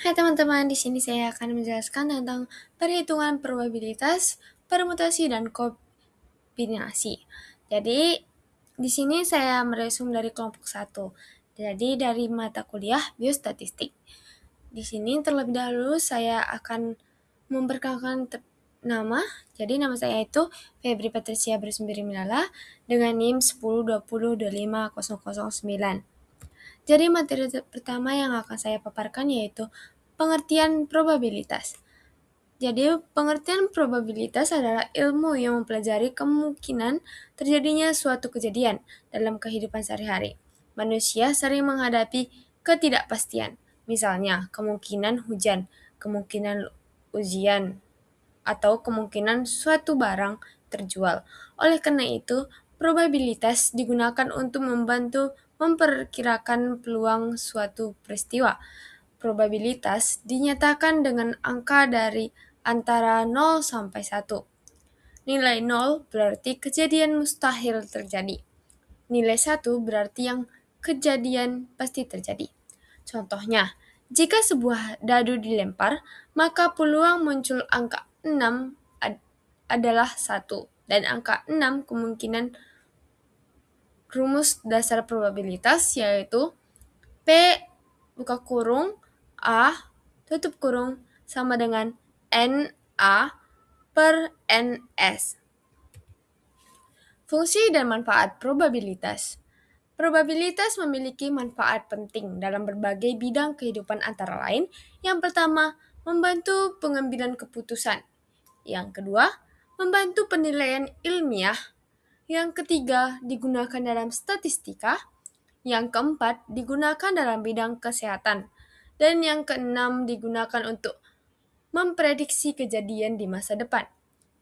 Hai teman-teman, di sini saya akan menjelaskan tentang perhitungan probabilitas, permutasi, dan kombinasi. Jadi, di sini saya meresum dari kelompok 1. Jadi, dari mata kuliah biostatistik. Di sini terlebih dahulu saya akan memperkenalkan nama. Jadi, nama saya itu Febri Patricia Bersumbiri Milala dengan NIM 1020250009. Jadi materi pertama yang akan saya paparkan yaitu pengertian probabilitas. Jadi pengertian probabilitas adalah ilmu yang mempelajari kemungkinan terjadinya suatu kejadian dalam kehidupan sehari-hari. Manusia sering menghadapi ketidakpastian, misalnya kemungkinan hujan, kemungkinan ujian, atau kemungkinan suatu barang terjual. Oleh karena itu, probabilitas digunakan untuk membantu memperkirakan peluang suatu peristiwa. Probabilitas dinyatakan dengan angka dari antara 0 sampai 1. Nilai 0 berarti kejadian mustahil terjadi. Nilai 1 berarti yang kejadian pasti terjadi. Contohnya, jika sebuah dadu dilempar, maka peluang muncul angka 6 adalah 1, dan angka 6 kemungkinan. Rumus dasar probabilitas yaitu P buka kurung A tutup kurung sama dengan NA per NS. Fungsi dan manfaat probabilitas. Probabilitas memiliki manfaat penting dalam berbagai bidang kehidupan antara lain. Yang pertama, membantu pengambilan keputusan. Yang kedua, membantu penilaian ilmiah. Yang ketiga, digunakan dalam statistika. Yang keempat, digunakan dalam bidang kesehatan. Dan yang keenam, digunakan untuk memprediksi kejadian di masa depan.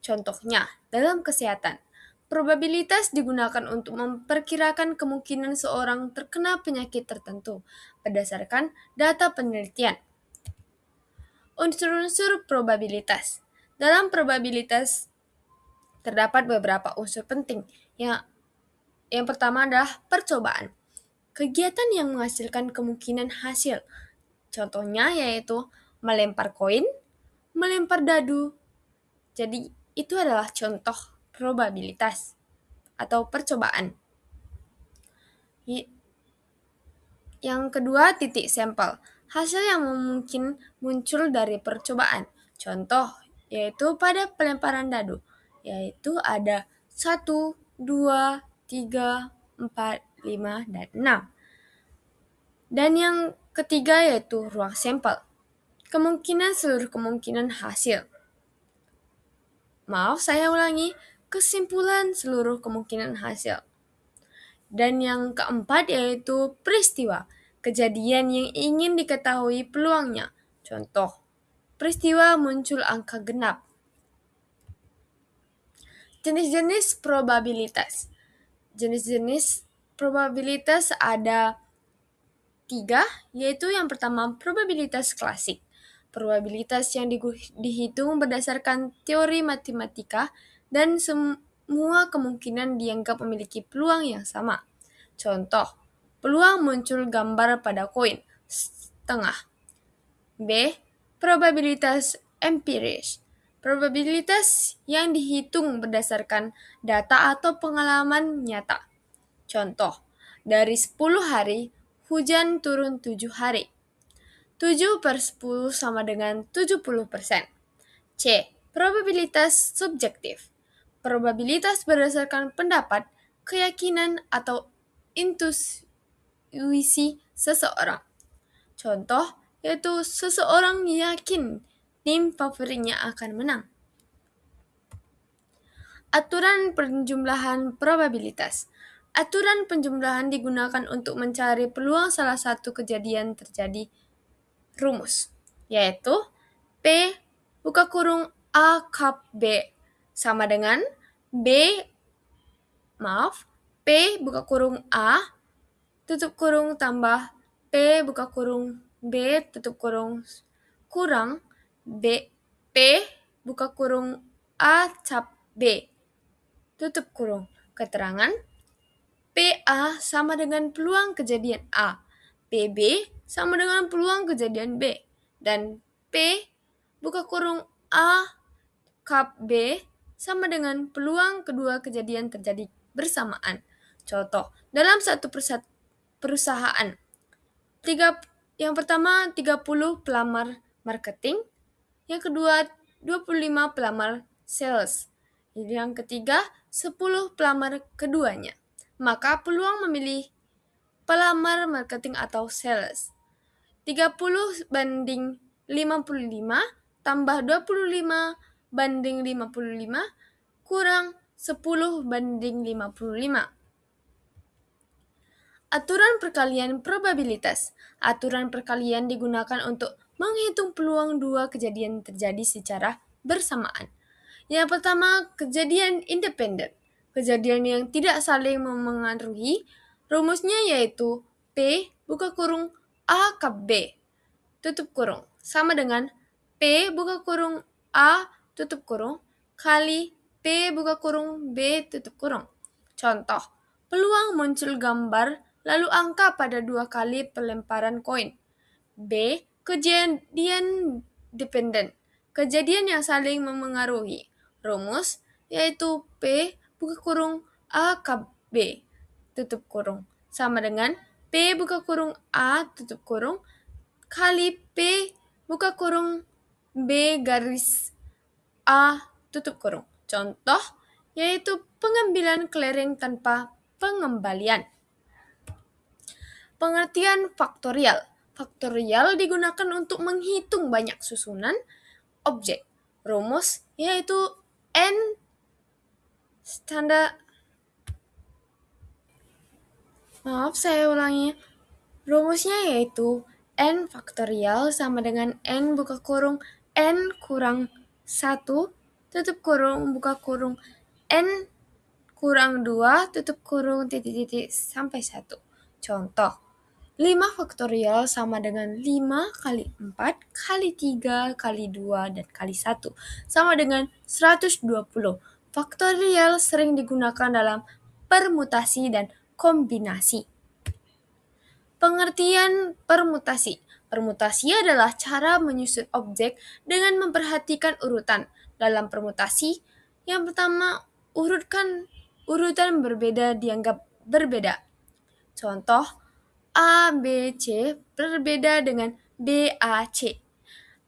Contohnya, dalam kesehatan, probabilitas digunakan untuk memperkirakan kemungkinan seorang terkena penyakit tertentu berdasarkan data penelitian. Unsur-unsur probabilitas. Dalam probabilitas terdapat beberapa unsur penting. Yang pertama adalah percobaan. Kegiatan yang menghasilkan kemungkinan hasil. Contohnya yaitu melempar koin, melempar dadu. Jadi itu adalah contoh probabilitas atau percobaan. Yang kedua, titik sampel. Hasil yang mungkin muncul dari percobaan. Contoh yaitu pada pelemparan dadu, yaitu ada 1, 2, 3, 4, 5, dan 6. Dan yang ketiga yaitu ruang sampel. Seluruh kemungkinan hasil. Maaf, saya ulangi. Kesimpulan seluruh kemungkinan hasil. Dan yang keempat yaitu peristiwa. Kejadian yang ingin diketahui peluangnya. Contoh, peristiwa muncul angka genap. Jenis-jenis probabilitas. Jenis-jenis probabilitas ada 3, yaitu yang pertama probabilitas klasik. Probabilitas yang dihitung berdasarkan teori matematika dan semua kemungkinan dianggap memiliki peluang yang sama. Contoh, peluang muncul gambar pada koin setengah. B. Probabilitas empiris. Probabilitas yang dihitung berdasarkan data atau pengalaman nyata. Contoh, dari 10 hari, hujan turun 7 hari. 7 per 10 sama dengan 70%. C. Probabilitas subjektif. Probabilitas berdasarkan pendapat, keyakinan, atau intuisi seseorang. Contoh, yaitu seseorang yakin tim favoritnya akan menang. Aturan penjumlahan probabilitas. Aturan penjumlahan digunakan untuk mencari peluang salah satu kejadian terjadi. Rumus, yaitu P buka kurung A kap B sama dengan P buka kurung A tutup kurung tambah P buka kurung B tutup kurung kurang P buka kurung A cap B tutup kurung. Keterangan PA sama dengan peluang kejadian A. PB sama dengan peluang kejadian B. dan P buka kurung A kap B sama dengan peluang kedua kejadian terjadi bersamaan. Contoh, dalam satu perusahaan, yang pertama 30 pelamar marketing, yang kedua 25 pelamar sales, yang ketiga 10 pelamar keduanya. Maka peluang memilih pelamar marketing atau sales 30 banding 55 tambah 25 banding 55 kurang 10 banding 55. Aturan perkalian probabilitas. Aturan perkalian digunakan untuk menghitung peluang dua kejadian terjadi secara bersamaan. Yang pertama, kejadian independen. Kejadian yang tidak saling memengaruhi. Rumusnya yaitu P buka kurung A kap B tutup kurung sama dengan P buka kurung A tutup kurung kali P buka kurung B tutup kurung. Contoh, peluang muncul gambar lalu angka pada 2 kali pelemparan koin. B. Kejadian dependen. Kejadian yang saling memengaruhi. Rumus yaitu P buka kurung A kap B tutup kurung sama dengan P buka kurung A tutup kurung kali P buka kurung B garis A tutup kurung. Contoh yaitu pengambilan kelereng tanpa pengembalian. Pengertian faktorial. Faktorial digunakan untuk menghitung banyak susunan objek. Rumus yaitu N standar. Saya ulangi. Rumusnya yaitu N faktorial sama dengan N buka kurung N kurang 1 tutup kurung buka kurung N kurang 2 tutup kurung titik-titik sampai 1. Contoh, 5 faktorial sama dengan 5 kali 4 kali 3 kali 2 dan kali 1 sama dengan 120. Faktorial sering digunakan dalam permutasi dan kombinasi. Pengertian permutasi. Permutasi adalah cara menyusun objek dengan memperhatikan urutan. Dalam permutasi, yang pertama, urutan berbeda dianggap berbeda. Contoh, A, B, C berbeda dengan B, A, C.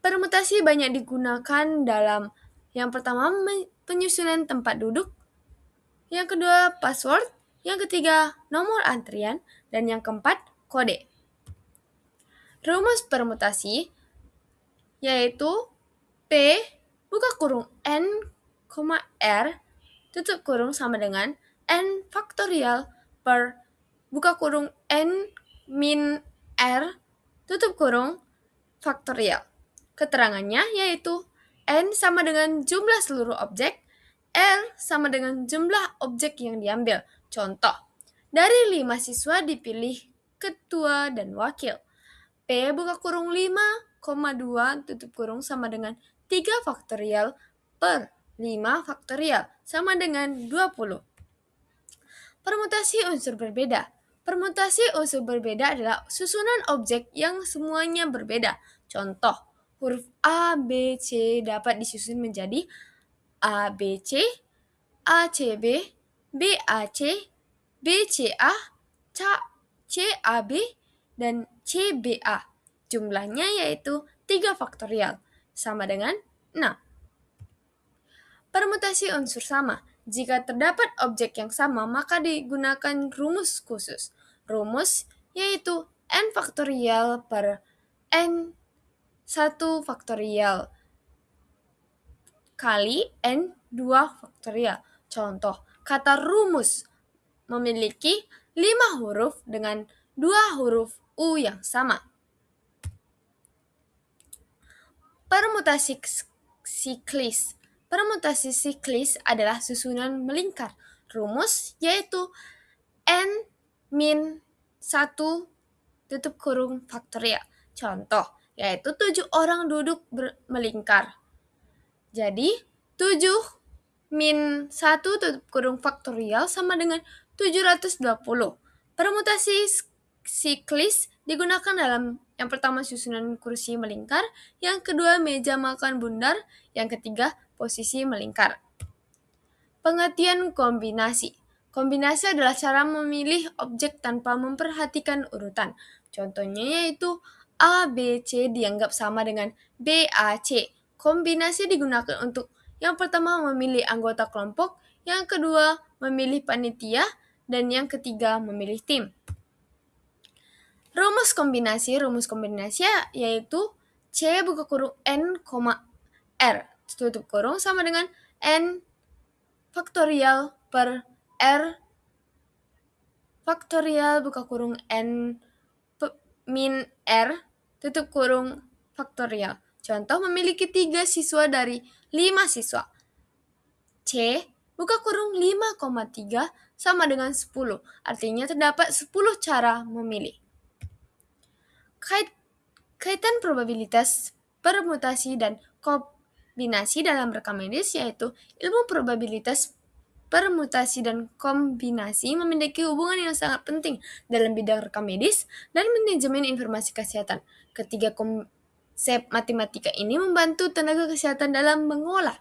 Permutasi banyak digunakan dalam yang pertama, penyusunan tempat duduk, yang kedua, password, yang ketiga, nomor antrian, dan yang keempat, kode. Rumus permutasi yaitu P buka kurung N, R tutup kurung sama dengan N faktorial per buka kurung N min R tutup kurung faktorial. Keterangannya yaitu N sama dengan jumlah seluruh objek, R sama dengan jumlah objek yang diambil. Contoh, dari 5 siswa dipilih ketua dan wakil. P buka kurung 5,2 tutup kurung sama dengan 3 faktorial per 5 faktorial sama dengan 20. Permutasi unsur berbeda. Permutasi unsur berbeda adalah susunan objek yang semuanya berbeda. Contoh, huruf A, B, C dapat disusun menjadi A, B, C, A, C, B, B, A, C, B, C, A, C, A, B, dan C, B, A. Jumlahnya yaitu 3 faktorial, sama dengan 6. Permutasi unsur sama. Jika terdapat objek yang sama, maka digunakan rumus khusus. Rumus yaitu N faktorial per N 1 faktorial kali N 2 faktorial. Contoh, kata rumus memiliki 5 huruf dengan 2 huruf U yang sama. Permutasi siklis. Permutasi siklis adalah susunan melingkar. Rumus yaitu N min 1 tutup kurung faktorial. Contoh, yaitu 7 orang duduk melingkar. Jadi, 7 min 1 tutup kurung faktorial sama dengan 720. Permutasi siklis digunakan dalam Yang pertama susunan kursi melingkar, yang kedua meja makan bundar, yang ketiga posisi melingkar. Pengertian kombinasi. Kombinasi adalah cara memilih objek tanpa memperhatikan urutan. Contohnya yaitu A, B, C dianggap sama dengan B, A, C. Kombinasi digunakan untuk yang pertama memilih anggota kelompok, yang kedua memilih panitia, dan yang ketiga memilih tim. Rumus kombinasi yaitu C buka kurung N, R tutup kurung sama dengan N faktorial per R faktorial buka kurung N min R tutup kurung faktorial. Contoh memiliki 3 siswa dari 5 siswa. C buka kurung 5,3 sama dengan 10. Artinya terdapat 10 cara memilih. Kaitan probabilitas, permutasi, dan kombinasi dalam rekam medis yaitu ilmu probabilitas, permutasi, dan kombinasi memiliki hubungan yang sangat penting dalam bidang rekam medis dan manajemen informasi kesehatan. Ketiga konsep matematika ini membantu tenaga kesehatan dalam mengolah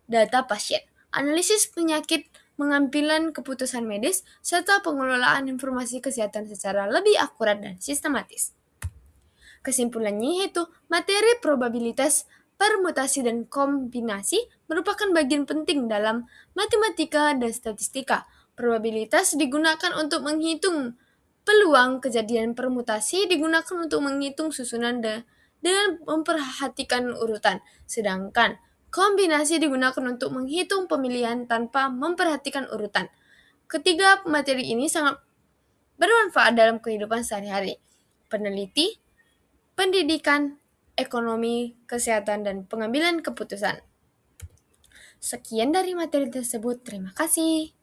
data pasien, analisis penyakit, pengambilan keputusan medis, serta pengelolaan informasi kesehatan secara lebih akurat dan sistematis. Kesimpulannya yaitu materi probabilitas, permutasi, dan kombinasi merupakan bagian penting dalam matematika dan statistika. Probabilitas digunakan untuk menghitung peluang kejadian, permutasi digunakan untuk menghitung susunan dengan memperhatikan urutan, sedangkan kombinasi digunakan untuk menghitung pemilihan tanpa memperhatikan urutan. Ketiga materi ini sangat bermanfaat dalam kehidupan sehari-hari. Peneliti, pendidikan, ekonomi, kesehatan, dan pengambilan keputusan. Sekian dari materi tersebut. Terima kasih.